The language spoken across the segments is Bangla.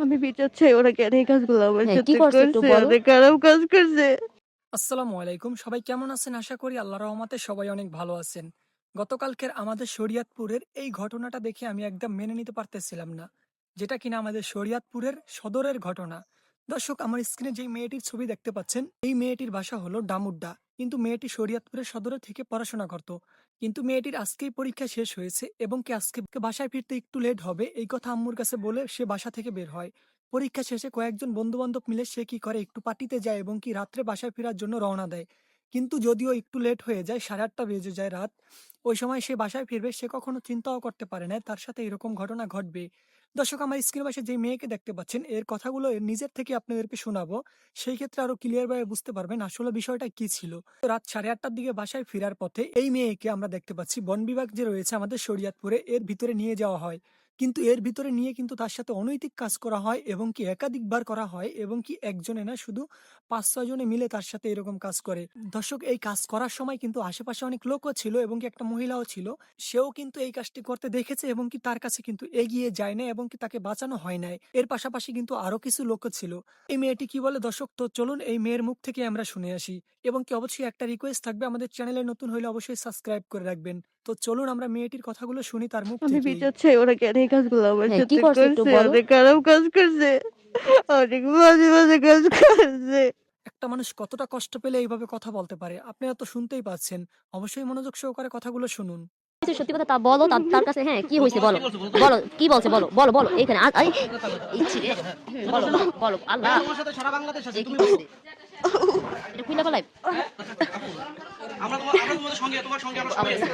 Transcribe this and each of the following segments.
আমি বিচার চাই ওরা কেন এই কাজগুলো আমার হ্যাঁ, কি সাথে করছে একটু করছে, বলো? অনেক খারাপ কাজ করছে। আসসালামু আলাইকুম। সবাই কেমন আছেন? আশা করি আল্লাহর রহমতে সবাই অনেক ভালো আছেন। গতকালকের আমাদের শরীয়তপুরের এই ঘটনাটা দেখে আমি একদম মেনে নিতে পারতেছিলাম না। যেটা কিনা আমাদের শরীয়তপুরের সদরের ঘটনা। দর্শক, আমার স্ক্রিনে যেই মেয়েটির ছবি দেখতে পাচ্ছেন, এই মেয়েটির বাসা হলো ডামুড্ডা। কিন্তু মেয়েটি শরীয়তপুরের সদরে থেকে পড়াশোনা করত। কিন্তু মেয়েটির আজকেই পরীক্ষা শেষ হয়েছে এবং কি আজকে বাসায় ফিরতে একটু লেট হবে এই কথা আম্মুর কাছে বলে সে বাসা থেকে বের হয়। পরীক্ষা শেষে কয়েকজন বন্ধু-বান্ধব মিলে সে কি করে একটু পার্টিতে যায় এবং কি রাত্রে বাসায় ফেরার জন্য রওনা দেয়। কিন্তু যদিও একটু লেট হয়ে যায়, 8:30 বেজে যায় রাত। ওই সময় সে বাসায় ফিরবে সে কখনো চিন্তাও করতে পারে না তার সাথে এরকম ঘটনা ঘটবে। দর্শক, আমার স্ক্রিনের পাশে যে মেয়েকে দেখতে পাচ্ছেন এর কথাগুলো এর নিজের থেকে আপনাদেরকে শোনাবো। সেই ক্ষেত্রে আরো ক্লিয়ার ভাবে বুঝতে পারবেন আসলে বিষয়টা কি ছিল। রাত 8:30টার দিকে বাসায় ফেরার পথে এই মেয়েকে আমরা দেখতে পাচ্ছি বন বিভাগ যে রয়েছে আমাদের শরীয়তপুরে এর ভিতরে নিয়ে যাওয়া হয়। কিন্তু এর ভিতরে নিয়ে কিন্তু তার সাথে অনৈতিক কাজ করা হয় এবং কি একাধিকবার করা হয় এবং কি একজনে না শুধু 5-6 জনে মিলে তার সাথে এরকম কাজ করে। দর্শক, এই কাজ করার সময় কিন্তু আশেপাশে অনেক লোকও ছিল এবং কি একটা মহিলাও ছিল। সেও কিন্তু এই কাজটি করতে দেখেছে এবং কি তার কাছে কিন্তু এগিয়ে যায় না এবং কি তাকে বাঁচানো হয় নাই। এর পাশাপাশি কিন্তু আরো কিছু লোকও ছিল। এই মেয়েটি কি বলে দর্শক, তো চলুন এই মেয়ের মুখ থেকে আমরা শুনে আসি। এবং কি অবশ্যই একটা রিকোয়েস্ট থাকবে, আমাদের চ্যানেলে নতুন হলে অবশ্যই সাবস্ক্রাইব করে রাখবেন। তো চলুন আমরা মেয়েটির কথাগুলো শুনি তার মুখ আমি থেকেই। বিচার চাই ওরা কেন এই কাজগুলো আমার হ্যাঁ, কি সাথে করছে একটু করছে, বলো? অনেক খারাপ কাজ করছে, অনেক বাজে বাজে কাজ করছে। একটা মানুষ কতটা কষ্ট পেলে এইভাবে কথা বলতে পারে আপনারা তো শুনতেই পাচ্ছেন। অবশ্যই মনোযোগ সহকারে কথাগুলো শুনুন। কিছু সত্যি কথা তা বলো, তার কাছে হ্যাঁ কি হয়েছে বলো? বলো কি বলছে, বলো বলো বলো এইখানে আই ইচ্ছি রে। বলো বলো আল্লাহ তোমার সাথে সারা বাংলাদেশ আছে, এই কি তুমি বলো। করছে? এটা খুইলা ফেলাই। আমরা তোমাদের সঙ্গে, তোমার সঙ্গে আমরা সবাই আছি।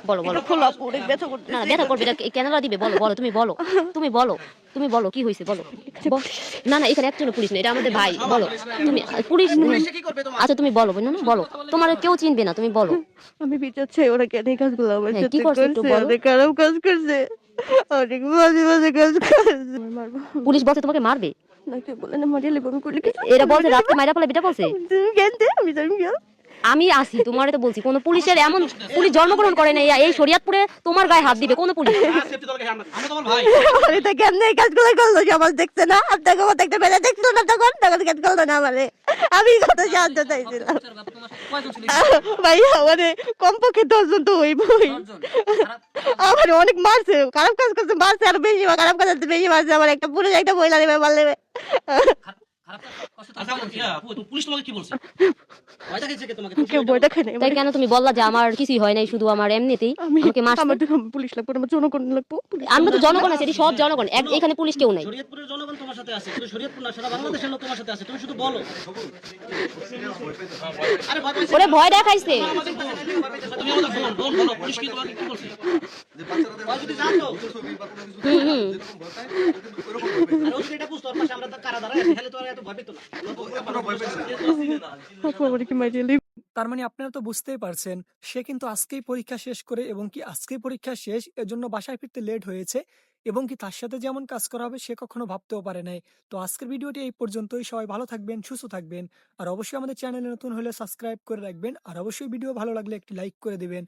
বলো বলো। খোলা অনেক ব্যথা না করতেছে। ব্যথা করবে, এটা কেনারা দিবে। বলো বলো তুমি বলো, তুমি বলো, তুমি বলো কি হয়েছে বলো। না না, এখানে একজন পুলিশ নেই, এটা আমাদের ভাই। বলো তুমি পুলিশ। পুলিশে কি করবে তোমার? আচ্ছা তুমি বলো, না না বলো, তোমার কেউ চিনবে না, তুমি বলো। আমি বিচার চাই ওরা কেন এই কাজগুলো আমার হ্যাঁ, কি সাথে করছে একটু করছে, বলো? অনেক খারাপ কাজ করছে, অনেক বাজে বাজে কাজ করছে। আমার মারবো পুলিশ বলছে তোমাকে মারবে? না, কেউ বলে না মারিয়ে লেবো, আমি করলে কিছু এরা বলছে রাত্রে মাইরা ফেলে, এটা বলছে। তুমি জ্ঞান দে, আমি জানি না। আমি আসি তোমারে তো বলছি, কোন পুলিশের এমন পুলিশ জন্মগ্রহণ করে নাই এই শরীয়তপুরে তোমার গায়ে হাত দিবে কোন পুলিশ? সেফটি দলকে আমরা তোমার ভাই। আমি তো কেমনে এই কাজগুলো করলো, সমাজ দেখছে না, আপনাকে মতো একটা বেলা দেখলো না, তখন তখন কেন করলো না আমারে? আমি কত সাহায্য চাইছিলাম ভাইয়া, মানে কমপক্ষে 10 জন তো হইবই। আমার অনেক মারছে, খারাপ কাজ করছে, মারছে আরো বেশি, খারাপ কাজ করতে বেশি মারছে। আমার একটা পুরুষ একটা মহিলা নেবে মারলে। আচ্ছা, পুলিশ তোমাকে কি বলছে? ভয় দেখাইছে কে তোমাকে? কেউ বই দেখে নাই তাই আমারে। কেন তুমি বললা যে আমার কিছুই হয় নাই, শুধু আমার এমনিতেই আমাকে মারছে? আমার জন্য পুলিশ লাগবে, আমার জনগণ লাগবো, পুলিশ আমরা তো জনগণ আছে, এটি সব জনগণ, এখানে পুলিশ কেউ নাই। শরীয়তপুরের জনগণ তোমার সাথে আছে, শুধু শরীয়তপুর না, সারা বাংলাদেশের লোক তোমার সাথে আছে, তুমি শুধু বলো। আরে ভয় পাইছে? ওরে ভয় দেখাইছে। তুমি আমাদের বলো, পুলিশ কি তোমাকে কি বলছে? ভয় যদি জানো, আর ও যদি এটা বুঝতো, ওর পাশে আমরা তো কারা দাঁড়ায় আছি, তাহলে তো আর এত ভয় পেতো না। আমারে কি মারিয়ে লেবে। তার মানে আপনারা তো বুঝতেই পারছেন, সে কিন্তু আজকেই পরীক্ষা শেষ করে এবং কি আজকেই পরীক্ষা শেষ এজন্য বাসায় ফিরতে লেট হয়েছে এবং কি তার সাথে যেমন কাজ করা হবে সে কখনো ভাবতেও পারে নাই। তো আজকের ভিডিওটি এই পর্যন্তই। সবাই ভালো থাকবেন, সুস্থ থাকবেন। আর অবশ্যই আমাদের চ্যানেলে নতুন হলে সাবস্ক্রাইব করে রাখবেন। আর অবশ্যই ভিডিও ভালো লাগলে একটি লাইক করে দিবেন।